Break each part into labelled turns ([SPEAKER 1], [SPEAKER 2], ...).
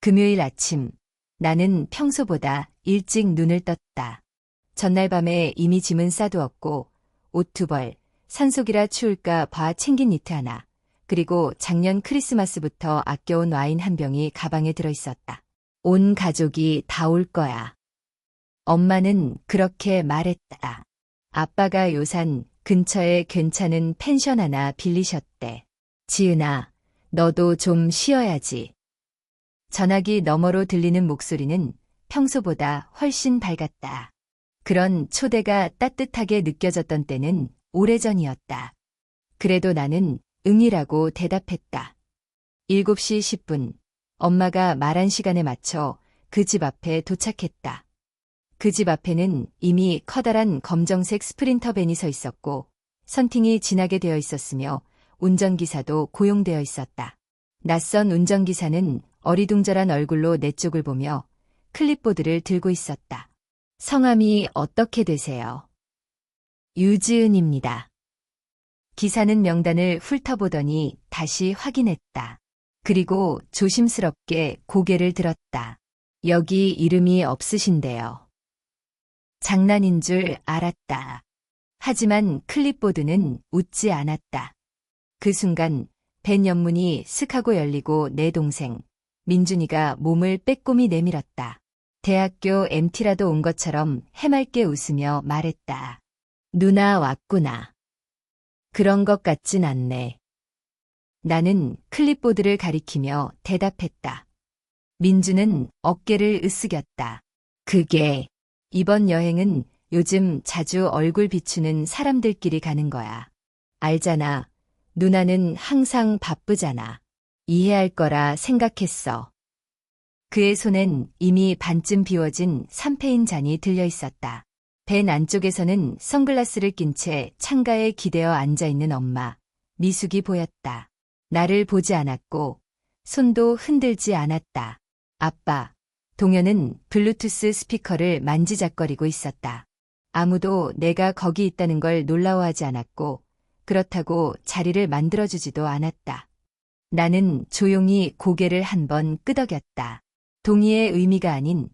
[SPEAKER 1] 금요일 아침, 나는 평소보다 일찍 눈을 떴다. 전날 밤에 이미 짐은 싸두었고, 옷 2벌, 산속이라 추울까 봐 챙긴 니트 하나, 그리고 작년 크리스마스부터 아껴온 와인 한 병이 가방에 들어있었다. 온 가족이 다 올 거야. 엄마는 그렇게 말했다. 아빠가 요산 근처에 괜찮은 펜션 하나 빌리셨대. 지은아, 너도 좀 쉬어야지. 전화기 너머로 들리는 목소리는 평소보다 훨씬 밝았다. 그런 초대가 따뜻하게 느껴졌던 때는 오래전이었다. 그래도 나는 응이라고 대답했다. 7시 10분, 엄마가 말한 시간에 맞춰 그 집 앞에 도착했다. 그 집 앞에는 이미 커다란 검정색 스프린터 밴이 서 있었고, 선팅이 진하게 되어 있었으며 운전기사도 고용되어 있었다. 낯선 운전기사는 어리둥절한 얼굴로 내 쪽을 보며 클립보드를 들고 있었다. 성함이 어떻게 되세요? 유지은입니다. 기사는 명단을 훑어보더니 다시 확인했다. 그리고 조심스럽게 고개를 들었다. 여기 이름이 없으신데요. 장난인 줄 알았다. 하지만 클립보드는 웃지 않았다. 그 순간 밴 옆문이 슥 하고 열리고 내 동생 민준이가 몸을 빼꼼히 내밀었다. 대학교 MT라도 온 것처럼 해맑게 웃으며 말했다. 누나 왔구나. 그런 것 같진 않네. 나는 클립보드를 가리키며 대답했다. 민준은 어깨를 으쓱였다. 그게 이번 여행은 요즘 자주 얼굴 비추는 사람들끼리 가는 거야. 알잖아. 누나는 항상 바쁘잖아. 이해할 거라 생각했어. 그의 손엔 이미 반쯤 비워진 샴페인 잔이 들려 있었다. 밴 안쪽에서는 선글라스를 낀 채 창가에 기대어 앉아있는 엄마, 미숙이 보였다. 나를 보지 않았고 손도 흔들지 않았다. 아빠, 동현은 블루투스 스피커를 만지작거리고 있었다. 아무도 내가 거기 있다는 걸 놀라워하지 않았고 그렇다고 자리를 만들어주지도 않았다. 나는 조용히 고개를 한번 끄덕였다. 동의의 의미가 아닌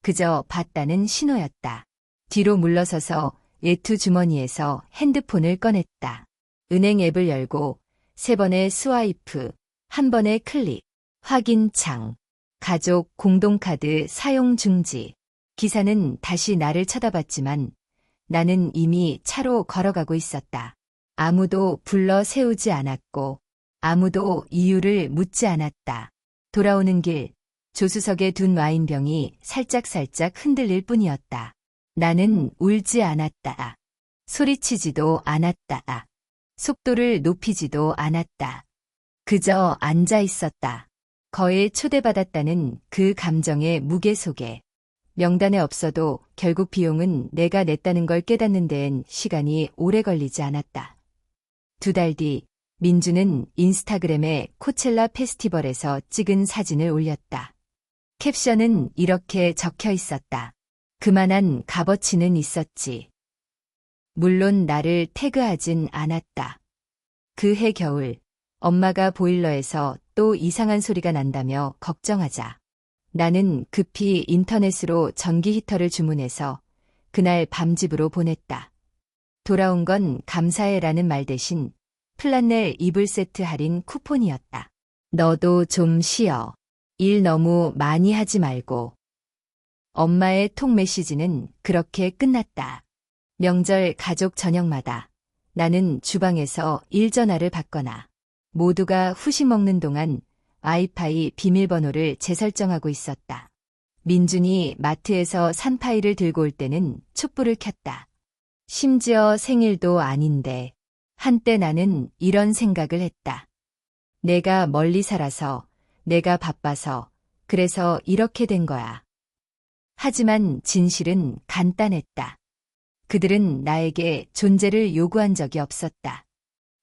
[SPEAKER 1] 그저 봤다는 신호였다. 뒤로 물러서서 외투 주머니에서 핸드폰을 꺼냈다. 은행 앱을 열고 3번의 스와이프, 1번의 클릭, 확인창, 가족 공동카드 사용 중지. 기사는 다시 나를 쳐다봤지만 나는 이미 차로 걸어가고 있었다. 아무도 불러 세우지 않았고 아무도 이유를 묻지 않았다. 돌아오는 길, 조수석에 둔 와인병이 살짝살짝 흔들릴 뿐이었다. 나는 울지 않았다. 소리치지도 않았다. 속도를 높이지도 않았다. 그저 앉아 있었다. 거에 초대받았다는 그 감정의 무게 속에. 명단에 없어도 결국 비용은 내가 냈다는 걸 깨닫는 데엔 시간이 오래 걸리지 않았다. 2달 뒤 민주는 인스타그램에 코첼라 페스티벌에서 찍은 사진을 올렸다. 캡션은 이렇게 적혀 있었다. 그만한 값어치는 있었지. 물론 나를 태그하진 않았다. 그해 겨울 엄마가 보일러에서 또 이상한 소리가 난다며 걱정하자. 나는 급히 인터넷으로 전기 히터를 주문해서 그날 밤집으로 보냈다. 돌아온 건 감사해라는 말 대신 플란넬 이불 세트 할인 쿠폰이었다. 너도 좀 쉬어. 일 너무 많이 하지 말고. 엄마의 톡 메시지는 그렇게 끝났다. 명절 가족 저녁마다 나는 주방에서 일전화를 받거나 모두가 후식 먹는 동안 와이파이 비밀번호를 재설정하고 있었다. 민준이 마트에서 산 파이를 들고 올 때는 촛불을 켰다. 심지어 생일도 아닌데 한때 나는 이런 생각을 했다. 내가 멀리 살아서, 내가 바빠서, 그래서 이렇게 된 거야. 하지만 진실은 간단했다. 그들은 나에게 존재를 요구한 적이 없었다.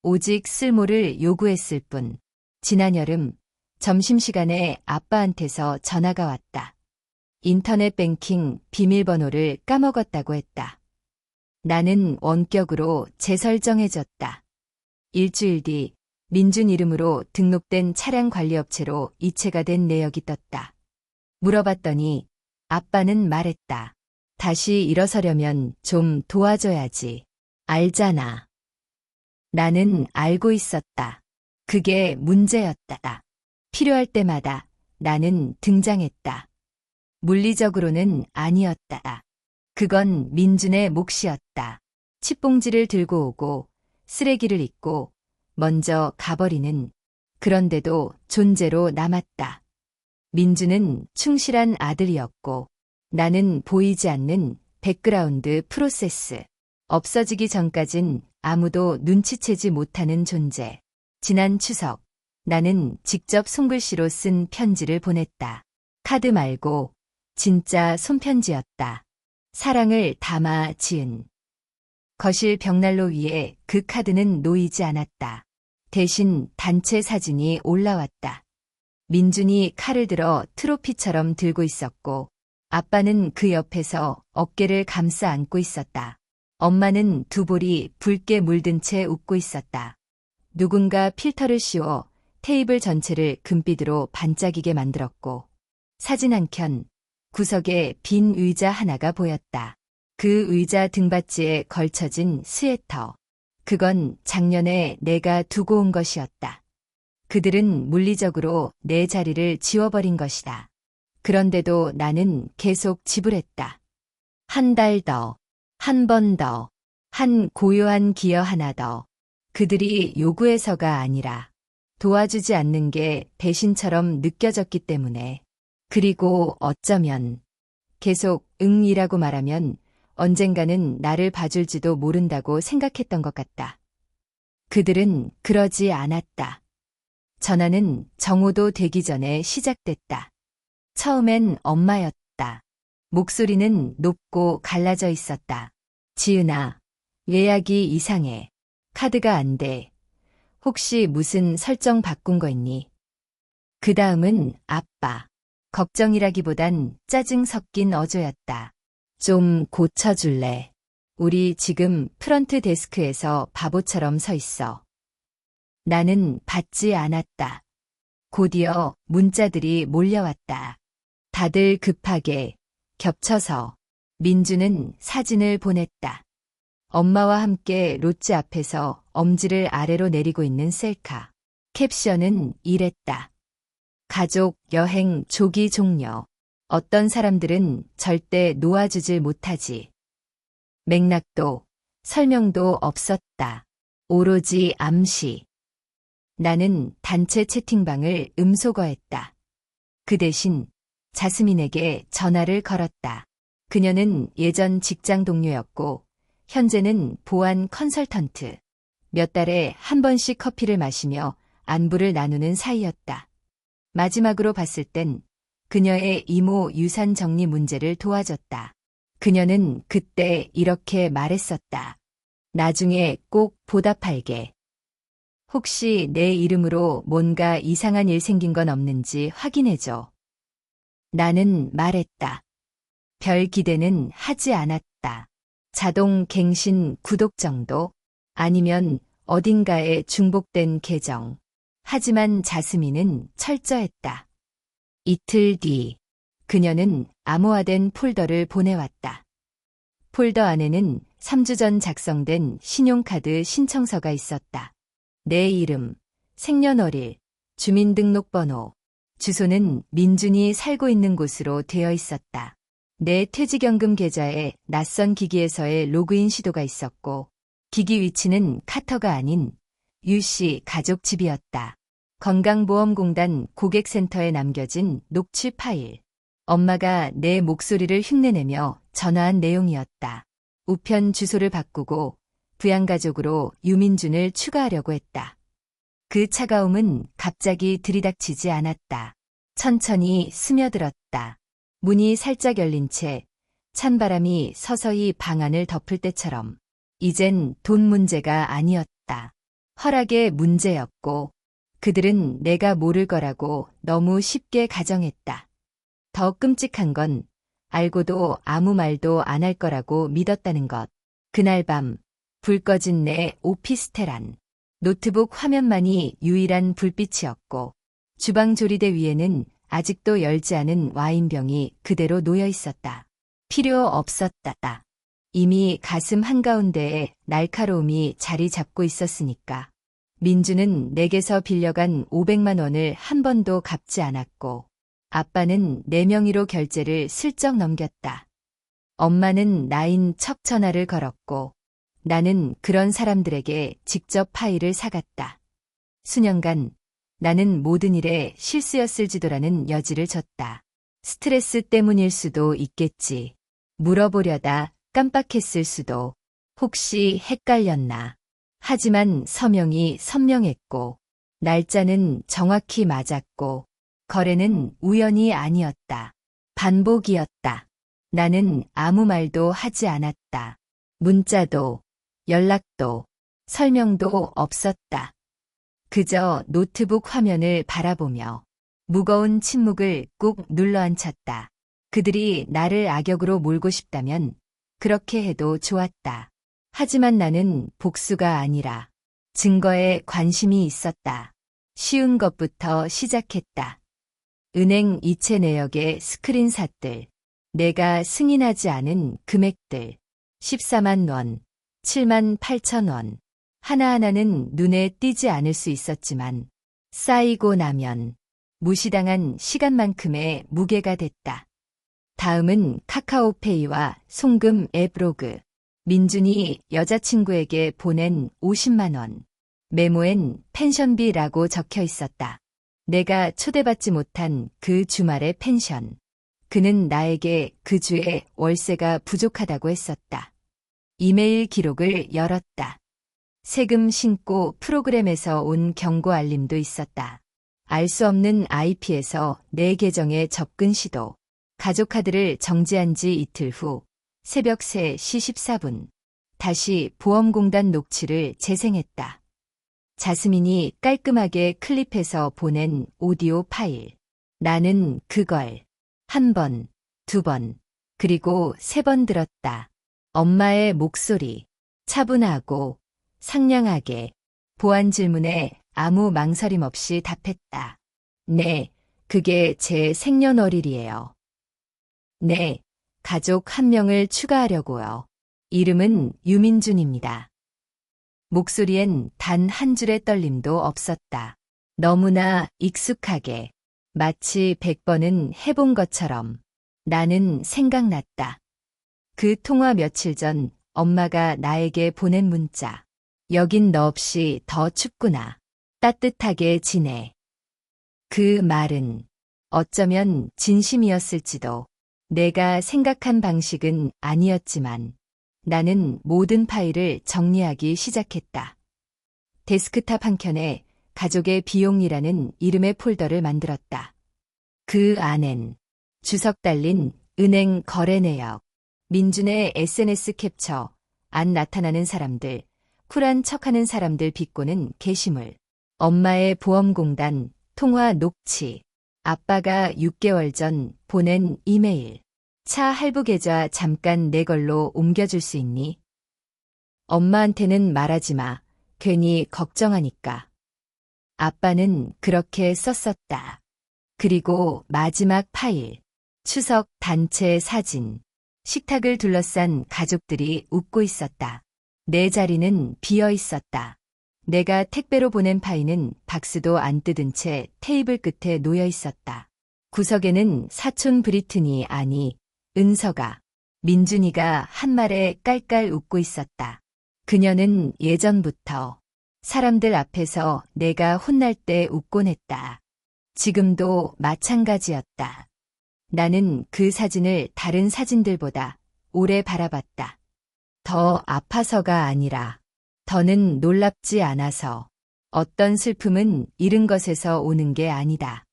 [SPEAKER 1] 오직 쓸모를 요구했을 뿐. 지난 여름 점심시간에 아빠한테서 전화가 왔다. 인터넷 뱅킹 비밀번호를 까먹었다고 했다. 나는 원격으로 재설정해줬다. 일주일 뒤 민준 이름으로 등록된 차량 관리업체로 이체가 된 내역이 떴다. 물어봤더니 아빠는 말했다. 다시 일어서려면 좀 도와줘야지. 알잖아. 나는 알고 있었다. 그게 문제였다. 필요할 때마다 나는 등장했다. 물리적으로는 아니었다. 그건 민준의 몫이었다. 칫봉지를 들고 오고 쓰레기를 잇고 먼저 가버리는, 그런데도 존재로 남았다. 민준은 충실한 아들이었고 나는 보이지 않는 백그라운드 프로세스. 없어지기 전까진 아무도 눈치채지 못하는 존재. 지난 추석, 나는 직접 손글씨로 쓴 편지를 보냈다. 카드 말고 진짜 손편지였다. 사랑을 담아 지은. 거실 벽난로 위에 그 카드는 놓이지 않았다. 대신 단체 사진이 올라왔다. 민준이 칼을 들어 트로피처럼 들고 있었고 아빠는 그 옆에서 어깨를 감싸 안고 있었다. 엄마는 두 볼이 붉게 물든 채 웃고 있었다. 누군가 필터를 씌워 테이블 전체를 금빛으로 반짝이게 만들었고 사진 한 켠, 구석에 빈 의자 하나가 보였다. 그 의자 등받이에 걸쳐진 스웨터. 그건 작년에 내가 두고 온 것이었다. 그들은 물리적으로 내 자리를 지워버린 것이다. 그런데도 나는 계속 지불했다. 한 달 더, 한 번 더, 한 고요한 기여 하나 더. 그들이 요구해서가 아니라 도와주지 않는 게 배신처럼 느껴졌기 때문에. 그리고 어쩌면 계속 응이라고 말하면 언젠가는 나를 봐줄지도 모른다고 생각했던 것 같다. 그들은 그러지 않았다. 전화는 정오도 되기 전에 시작됐다. 처음엔 엄마였다. 목소리는 높고 갈라져 있었다. 지은아, 예약이 이상해. 카드가 안 돼. 혹시 무슨 설정 바꾼 거 있니? 그 다음은 아빠. 걱정이라기보단 짜증 섞인 어조였다. 좀 고쳐줄래? 우리 지금 프런트 데스크에서 바보처럼 서 있어. 나는 받지 않았다. 곧이어 문자들이 몰려왔다. 다들 급하게, 겹쳐서. 민주는 사진을 보냈다. 엄마와 함께 롯지 앞에서 엄지를 아래로 내리고 있는 셀카. 캡션은 이랬다. 가족 여행 조기 종료. 어떤 사람들은 절대 놓아주질 못하지. 맥락도 설명도 없었다. 오로지 암시. 나는 단체 채팅방을 음소거했다. 그 대신 자스민에게 전화를 걸었다. 그녀는 예전 직장 동료였고 현재는 보안 컨설턴트. 몇 달에 한 번씩 커피를 마시며 안부를 나누는 사이였다. 마지막으로 봤을 땐 그녀의 이모 유산 정리 문제를 도와줬다. 그녀는 그때 이렇게 말했었다. 나중에 꼭 보답할게. 혹시 내 이름으로 뭔가 이상한 일 생긴 건 없는지 확인해줘. 나는 말했다. 별 기대는 하지 않았다. 자동 갱신 구독 정도? 아니면 어딘가에 중복된 계정. 하지만 자스민은 철저했다. 이틀 뒤, 그녀는 암호화된 폴더를 보내왔다. 폴더 안에는 3주 전 작성된 신용카드 신청서가 있었다. 내 이름, 생년월일, 주민등록번호, 주소는 민준이 살고 있는 곳으로 되어 있었다. 내 퇴직연금 계좌에 낯선 기기에서의 로그인 시도가 있었고 기기 위치는 카터가 아닌 유씨 가족 집이었다. 건강보험공단 고객센터에 남겨진 녹취 파일. 엄마가 내 목소리를 흉내내며 전화한 내용이었다. 우편 주소를 바꾸고 부양가족으로 유민준을 추가하려고 했다. 그 차가움은 갑자기 들이닥치지 않았다. 천천히 스며들었다. 문이 살짝 열린 채 찬바람이 서서히 방 안을 덮을 때처럼. 이젠 돈 문제가 아니었다. 허락의 문제였고 그들은 내가 모를 거라고 너무 쉽게 가정했다. 더 끔찍한 건 알고도 아무 말도 안 할 거라고 믿었다는 것. 그날 밤 불 꺼진 내 오피스텔 안. 노트북 화면만이 유일한 불빛이었고 주방 조리대 위에는 아직도 열지 않은 와인병이 그대로 놓여 있었다. 필요 없었다. 이미 가슴 한가운데에 날카로움이 자리 잡고 있었으니까. 민주는 내게서 빌려간 500만 원을 한 번도 갚지 않았고, 아빠는 내 명의로 결제를 슬쩍 넘겼다. 엄마는 나인 척 전화를 걸었고, 나는 그런 사람들에게 직접 파일을 사갔다. 수년간 나는 모든 일에 실수였을지도라는 여지를 줬다. 스트레스 때문일 수도 있겠지. 물어보려다 깜빡했을 수도. 혹시 헷갈렸나. 하지만 서명이 선명했고, 날짜는 정확히 맞았고, 거래는 우연이 아니었다. 반복이었다. 나는 아무 말도 하지 않았다. 문자도, 연락도, 설명도 없었다. 그저 노트북 화면을 바라보며 무거운 침묵을 꾹 눌러앉혔다. 그들이 나를 악역으로 몰고 싶다면 그렇게 해도 좋았다. 하지만 나는 복수가 아니라 증거에 관심이 있었다. 쉬운 것부터 시작했다. 은행 이체 내역의 스크린샷들, 내가 승인하지 않은 금액들, 14만 원, 7만 8천 원, 하나하나는 눈에 띄지 않을 수 있었지만 쌓이고 나면 무시당한 시간만큼의 무게가 됐다. 다음은 카카오페이와 송금 앱 로그. 민준이 여자친구에게 보낸 50만 원. 메모엔 펜션비라고 적혀 있었다. 내가 초대받지 못한 그 주말의 펜션. 그는 나에게 그 주에 월세가 부족하다고 했었다. 이메일 기록을 열었다. 세금 신고 프로그램에서 온 경고 알림도 있었다. 알 수 없는 IP에서 내 계정에 접근 시도. 가족 카드를 정지한 지 이틀 후 새벽 3시 14분 다시 보험공단 녹취를 재생했다. 자스민이 깔끔하게 클립해서 보낸 오디오 파일. 나는 그걸 한 번, 두 번, 그리고 3번 들었다. 엄마의 목소리, 차분하고 상냥하게 보안 질문에 아무 망설임 없이 답했다. 네, 그게 제 생년월일이에요. 네, 가족 한 명을 추가하려고요. 이름은 유민준입니다. 목소리엔 단 한 줄의 떨림도 없었다. 너무나 익숙하게, 마치 100번은 해본 것처럼 나는 생각났다. 그 통화 며칠 전 엄마가 나에게 보낸 문자. 여긴 너 없이 더 춥구나. 따뜻하게 지내. 그 말은 어쩌면 진심이었을지도. 내가 생각한 방식은 아니었지만 나는 모든 파일을 정리하기 시작했다. 데스크탑 한켠에 가족의 비용이라는 이름의 폴더를 만들었다. 그 안엔 주석 달린 은행 거래 내역, 민준의 SNS 캡처, 안 나타나는 사람들, 쿨한 척하는 사람들 비꼬는 게시물, 엄마의 보험공단, 통화 녹취, 아빠가 6개월 전 보낸 이메일, 차 할부 계좌 잠깐 내 걸로 옮겨줄 수 있니? 엄마한테는 말하지 마. 괜히 걱정하니까. 아빠는 그렇게 썼었다. 그리고 마지막 파일, 추석 단체 사진, 식탁을 둘러싼 가족들이 웃고 있었다. 내 자리는 비어 있었다. 내가 택배로 보낸 파이는 박스도 안 뜯은 채 테이블 끝에 놓여 있었다. 구석에는 사촌 브리트니 아니 은서가, 민준이가 한 말에 깔깔 웃고 있었다. 그녀는 예전부터 사람들 앞에서 내가 혼날 때 웃곤 했다. 지금도 마찬가지였다. 나는 그 사진을 다른 사진들보다 오래 바라봤다. 더 아파서가 아니라 더는 놀랍지 않아서. 어떤 슬픔은 잃은 것에서 오는 게 아니다.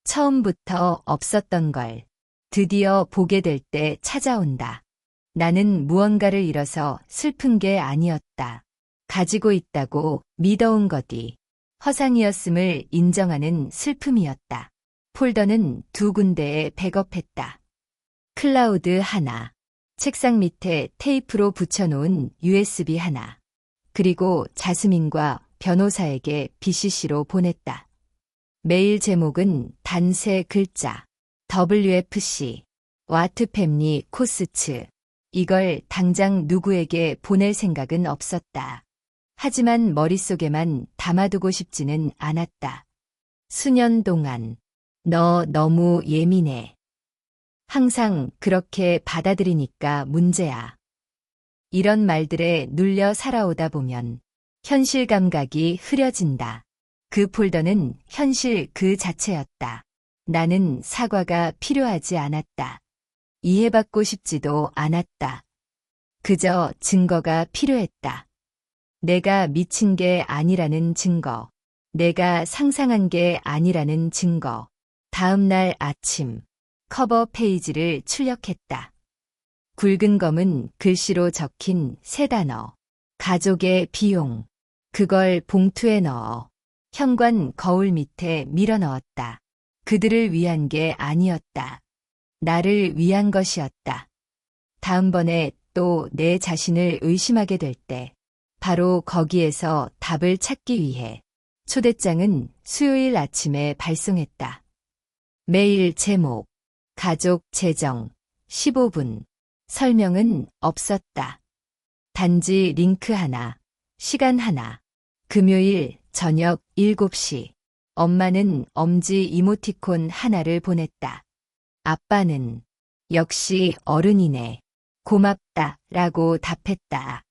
[SPEAKER 1] 처음부터 없었던 걸 드디어 보게 될 때 찾아온다. 나는 무언가를 잃어서 슬픈 게 아니었다. 가지고 있다고 믿어온 것이 허상이었음을 인정하는 슬픔이었다. 폴더는 2군데에 백업했다. 클라우드 하나, 책상 밑에 테이프로 붙여놓은 USB 하나, 그리고 자스민과 변호사에게 BCC로 보냈다. 메일 제목은 단 3글자. WFC. 와트 패밀리 코스츠. 이걸 당장 누구에게 보낼 생각은 없었다. 하지만 머릿속에만 담아두고 싶지는 않았다. 수년 동안. 너 너무 예민해. 항상 그렇게 받아들이니까 문제야. 이런 말들에 눌려 살아오다 보면 현실 감각이 흐려진다. 그 폴더는 현실 그 자체였다. 나는 사과가 필요하지 않았다. 이해받고 싶지도 않았다. 그저 증거가 필요했다. 내가 미친 게 아니라는 증거. 내가 상상한 게 아니라는 증거. 다음 날 아침, 커버 페이지를 출력했다. 굵은 검은 글씨로 적힌 3단어. 가족의 비용. 그걸 봉투에 넣어 현관 거울 밑에 밀어 넣었다. 그들을 위한 게 아니었다. 나를 위한 것이었다. 다음번에 또 내 자신을 의심하게 될 때 바로 거기에서 답을 찾기 위해 초대장은 수요일 아침에 발송했다. 메일 제목, 가족 재정, 15분. 설명은 없었다. 단지 링크 하나, 시간 하나. 금요일 저녁 7시. 엄마는 엄지 이모티콘 하나를 보냈다. 아빠는 역시 어른이네. 고맙다 라고 답했다.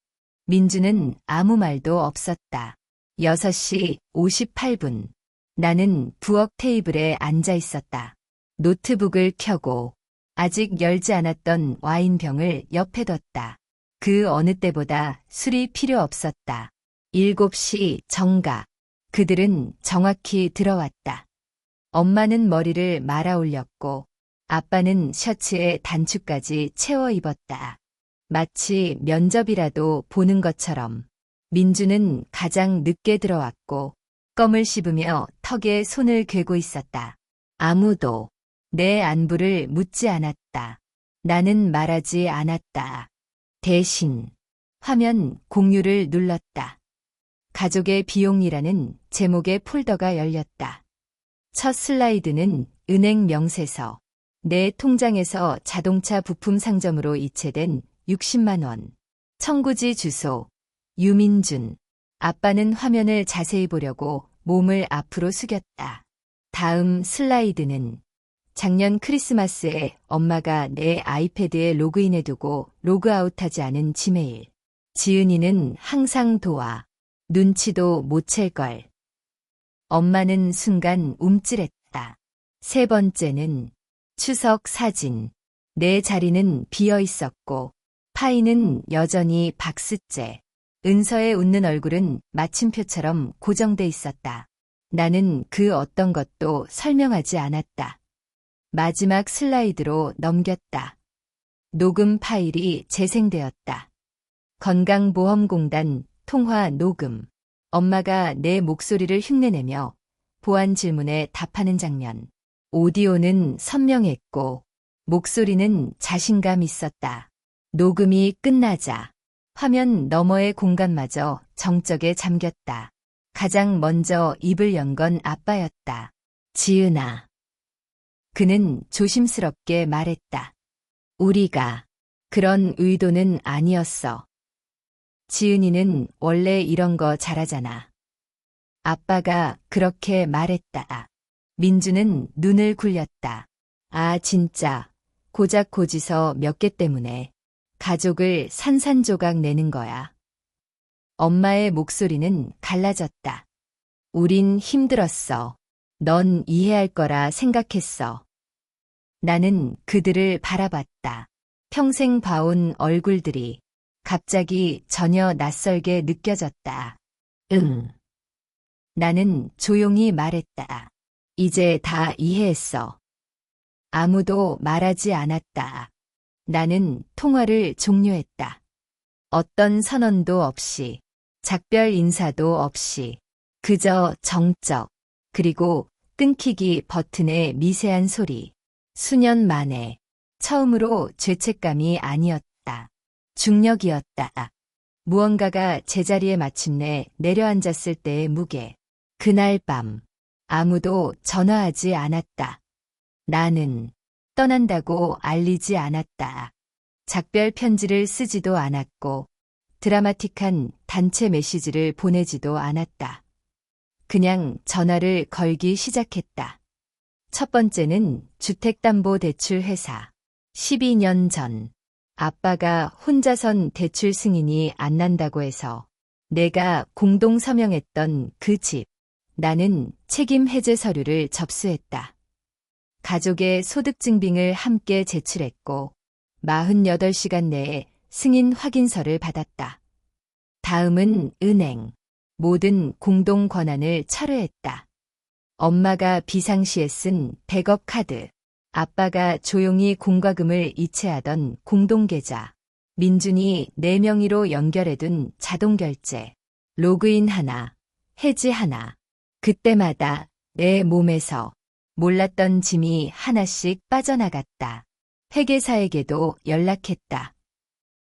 [SPEAKER 1] 민주는 아무 말도 없었다. 6시 58분. 나는 부엌 테이블에 앉아 있었다. 노트북을 켜고 아직 열지 않았던 와인병을 옆에 뒀다. 그 어느 때보다 술이 필요 없었다. 7시 정각. 그들은 정확히 들어왔다. 엄마는 머리를 말아 올렸고 아빠는 셔츠에 단추까지 채워 입었다. 마치 면접이라도 보는 것처럼. 민주는 가장 늦게 들어왔고 껌을 씹으며 턱에 손을 괴고 있었다. 아무도 내 안부를 묻지 않았다. 나는 말하지 않았다. 대신 화면 공유를 눌렀다. 가족의 비용이라는 제목의 폴더가 열렸다. 첫 슬라이드는 은행 명세서. 내 통장에서 자동차 부품 상점으로 이체된 60만 원. 청구지 주소. 유민준. 아빠는 화면을 자세히 보려고 몸을 앞으로 숙였다. 다음 슬라이드는 작년 크리스마스에 엄마가 내 아이패드에 로그인해두고 로그아웃하지 않은 지메일. 지은이는 항상 도와. 눈치도 못 챌걸. 엄마는 순간 움찔했다. 3번째는 추석 사진. 내 자리는 비어 있었고 파이는 여전히 박스째. 은서의 웃는 얼굴은 마침표처럼 고정돼 있었다. 나는 그 어떤 것도 설명하지 않았다. 마지막 슬라이드로 넘겼다. 녹음 파일이 재생되었다. 건강보험공단 통화 녹음. 엄마가 내 목소리를 흉내내며 보안 질문에 답하는 장면. 오디오는 선명했고 목소리는 자신감 있었다. 녹음이 끝나자 화면 너머의 공간마저 정적에 잠겼다. 가장 먼저 입을 연 건 아빠였다. 지은아. 그는 조심스럽게 말했다. 우리가 그런 의도는 아니었어. 지은이는 원래 이런 거 잘하잖아. 아빠가 그렇게 말했다. 민주는 눈을 굴렸다. 아, 진짜. 고작 고지서 몇 개 때문에 가족을 산산조각 내는 거야. 엄마의 목소리는 갈라졌다. 우린 힘들었어. 넌 이해할 거라 생각했어. 나는 그들을 바라봤다. 평생 봐온 얼굴들이 갑자기 전혀 낯설게 느껴졌다. 응. 나는 조용히 말했다. 이제 다 이해했어. 아무도 말하지 않았다. 나는 통화를 종료했다. 어떤 선언도 없이, 작별 인사도 없이, 그저 정적, 그리고 끊기기 버튼의 미세한 소리. 수년 만에 처음으로 죄책감이 아니었다. 중력이었다. 무언가가 제자리에 마침내 내려앉았을 때의 무게. 그날 밤 아무도 전화하지 않았다. 나는 떠난다고 알리지 않았다. 작별 편지를 쓰지도 않았고 드라마틱한 단체 메시지를 보내지도 않았다. 그냥 전화를 걸기 시작했다. 첫 번째는 주택담보대출회사. 12년 전 아빠가 혼자선 대출 승인이 안 난다고 해서 내가 공동 서명했던 그 집. 나는 책임 해제 서류를 접수했다. 가족의 소득증빙을 함께 제출했고 48시간 내에 승인 확인서를 받았다. 다음은 은행. 모든 공동 권한을 철회했다. 엄마가 비상시에 쓴 백업 카드, 아빠가 조용히 공과금을 이체하던 공동계좌, 민준이 내 명의로 연결해둔 자동결제, 로그인 하나, 해지 하나. 그때마다 내 몸에서 몰랐던 짐이 하나씩 빠져나갔다. 회계사에게도 연락했다.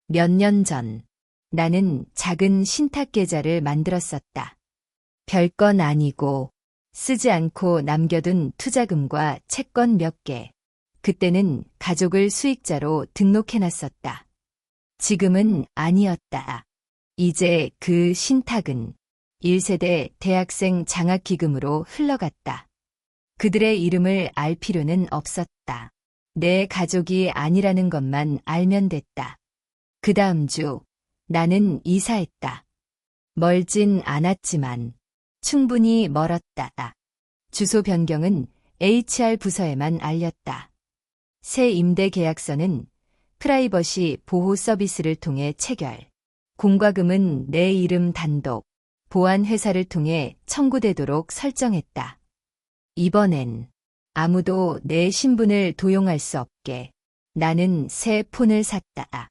[SPEAKER 1] 몇 년 전 나는 작은 신탁계좌를 만들었었다. 별건 아니고 쓰지 않고 남겨둔 투자금과 채권 몇 개. 그때는 가족을 수익자로 등록해놨었다. 지금은 아니었다. 이제 그 신탁은 1세대 대학생 장학기금으로 흘러갔다. 그들의 이름을 알 필요는 없었다. 내 가족이 아니라는 것만 알면 됐다. 그 다음 주 나는 이사했다. 멀진 않았지만 충분히 멀었다. 주소 변경은 HR 부서에만 알렸다. 새 임대 계약서는 프라이버시 보호 서비스를 통해 체결. 공과금은 내 이름 단독, 보안 회사를 통해 청구되도록 설정했다. 이번엔 아무도 내 신분을 도용할 수 없게 나는 새 폰을 샀다.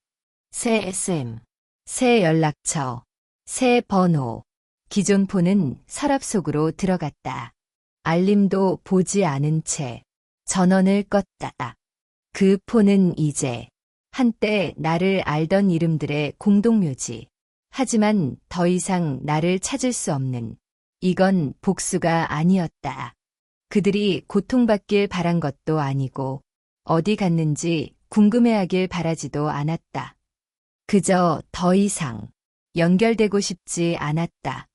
[SPEAKER 1] 새 SM, 새 연락처, 새 번호. 기존 폰은 서랍 속으로 들어갔다. 알림도 보지 않은 채 전원을 껐다. 그 폰은 이제 한때 나를 알던 이름들의 공동묘지. 하지만 더 이상 나를 찾을 수 없는, 이건 복수가 아니었다. 그들이 고통받길 바란 것도 아니고 어디 갔는지 궁금해하길 바라지도 않았다. 그저 더 이상 연결되고 싶지 않았다.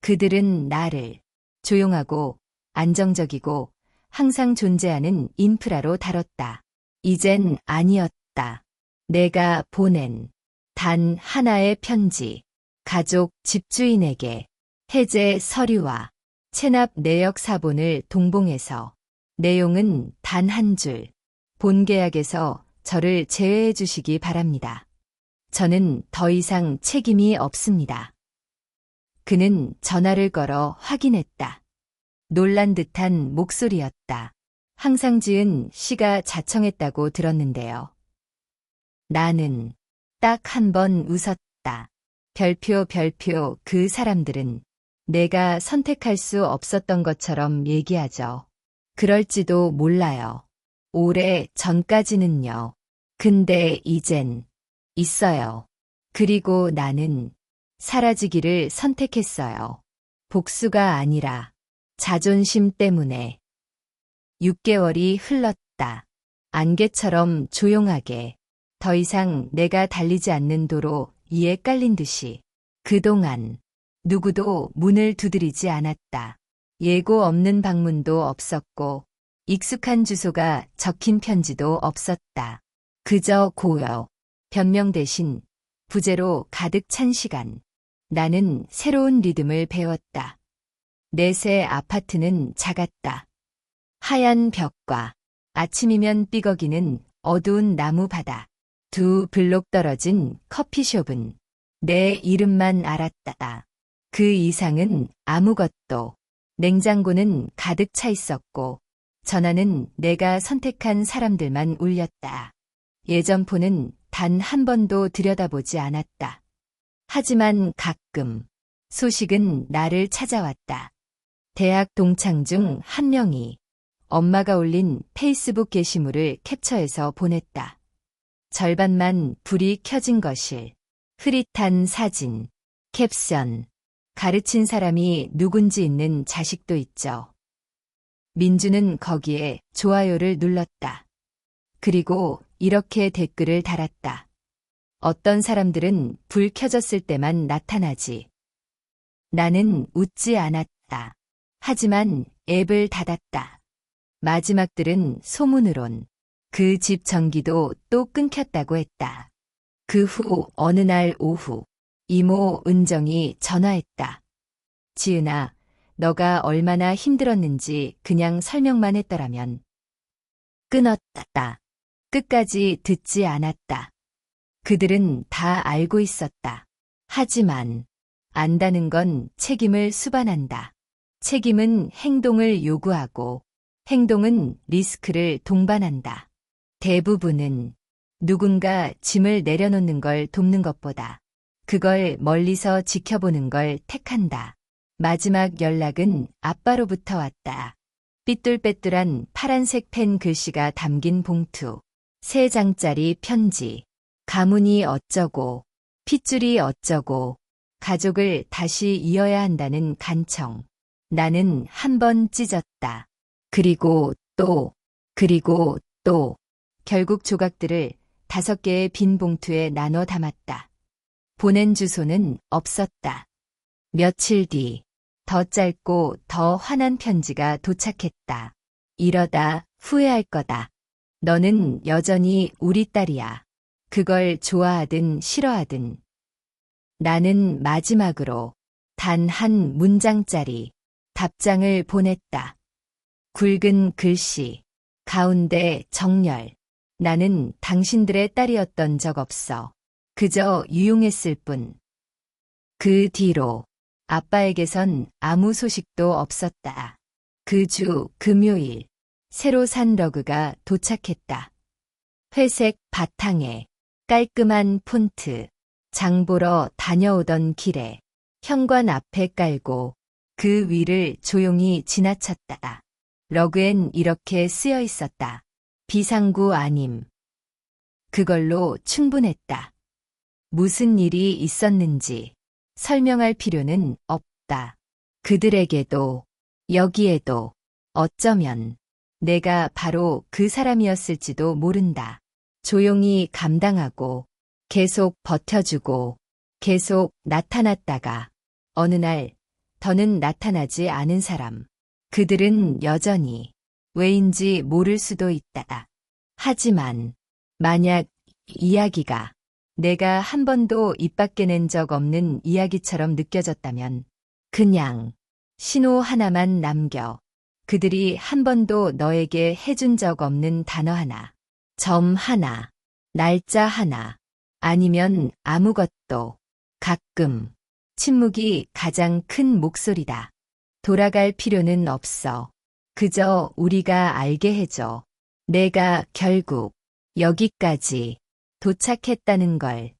[SPEAKER 1] 그들은 나를 조용하고 안정적이고 항상 존재하는 인프라로 다뤘다. 이젠 아니었다. 내가 보낸 단 하나의 편지, 가족 집주인에게 해제 서류와 체납 내역 사본을 동봉해서 내용은 단 한 줄. 본 계약에서 저를 제외해 주시기 바랍니다. 저는 더 이상 책임이 없습니다. 그는 전화를 걸어 확인했다. 놀란 듯한 목소리였다. 항상 지은 씨가 자청했다고 들었는데요. 나는 딱 한 번 웃었다. 별표 그 사람들은 내가 선택할 수 없었던 것처럼 얘기하죠. 그럴지도 몰라요. 오래 전까지는요. 근데 이젠 있어요. 그리고 나는 사라지기를 선택했어요. 복수가 아니라 자존심 때문에. 6개월이 흘렀다. 안개처럼 조용하게. 더 이상 내가 달리지 않는 도로 이에 깔린 듯이. 그동안 누구도 문을 두드리지 않았다. 예고 없는 방문도 없었고 익숙한 주소가 적힌 편지도 없었다. 그저 고요. 변명 대신 부재로 가득 찬 시간. 나는 새로운 리듬을 배웠다. 내 새 아파트는 작았다. 하얀 벽과 아침이면 삐걱이는 어두운 나무 바닥. 2 블록 떨어진 커피숍은 내 이름만 알았다. 그 이상은 아무것도. 냉장고는 가득 차 있었고 전화는 내가 선택한 사람들만 울렸다. 예전 폰은 단 한 번도 들여다보지 않았다. 하지만 가끔 소식은 나를 찾아왔다. 대학 동창 중 한 명이 엄마가 올린 페이스북 게시물을 캡처해서 보냈다. 절반만 불이 켜진 거실. 흐릿한 사진. 캡션. 가르친 사람이 누군지 있는 자식도 있죠. 민주는 거기에 좋아요를 눌렀다. 그리고 이렇게 댓글을 달았다. 어떤 사람들은 불 켜졌을 때만 나타나지. 나는 웃지 않았다. 하지만 앱을 닫았다. 마지막들은 소문으론 그 집 전기도 또 끊겼다고 했다. 그 후 어느 날 오후 이모 은정이 전화했다. 지은아, 너가 얼마나 힘들었는지 그냥 설명만 했더라면. 끊었다. 끝까지 듣지 않았다. 그들은 다 알고 있었다. 하지만 안다는 건 책임을 수반한다. 책임은 행동을 요구하고 행동은 리스크를 동반한다. 대부분은 누군가 짐을 내려놓는 걸 돕는 것보다 그걸 멀리서 지켜보는 걸 택한다. 마지막 연락은 아빠로부터 왔다. 삐뚤빼뚤한 파란색 펜 글씨가 담긴 봉투, 3장짜리 편지, 가문이 어쩌고, 핏줄이 어쩌고, 가족을 다시 이어야 한다는 간청. 나는 한 번 찢었다. 그리고 또, 결국 조각들을 5개의 빈 봉투에 나눠 담았다. 보낸 주소는 없었다. 며칠 뒤, 더 짧고 더 환한 편지가 도착했다. 이러다 후회할 거다. 너는 여전히 우리 딸이야. 그걸 좋아하든 싫어하든. 나는 마지막으로 단 한 문장짜리 답장을 보냈다. 굵은 글씨, 가운데 정렬. 나는 당신들의 딸이었던 적 없어. 그저 유용했을 뿐. 그 뒤로 아빠에게선 아무 소식도 없었다. 그 주 금요일, 새로 산 러그가 도착했다. 회색 바탕에 깔끔한 폰트, 장 보러 다녀오던 길에 현관 앞에 깔고 그 위를 조용히 지나쳤다. 러그엔 이렇게 쓰여 있었다. 비상구 아님. 그걸로 충분했다. 무슨 일이 있었는지 설명할 필요는 없다. 그들에게도 여기에도 어쩌면 내가 바로 그 사람이었을지도 모른다. 조용히 감당하고 계속 버텨주고 계속 나타났다가 어느 날 더는 나타나지 않은 사람. 그들은 여전히 왜인지 모를 수도 있다. 하지만 만약 이야기가 내가 한 번도 입 밖에 낸 적 없는 이야기처럼 느껴졌다면 그냥 신호 하나만 남겨. 그들이 한 번도 너에게 해준 적 없는 단어 하나, 점 하나, 날짜 하나, 아니면 아무것도. 가끔 침묵이 가장 큰 목소리다. 돌아갈 필요는 없어. 그저 우리가 알게 해줘. 내가 결국 여기까지 도착했다는 걸.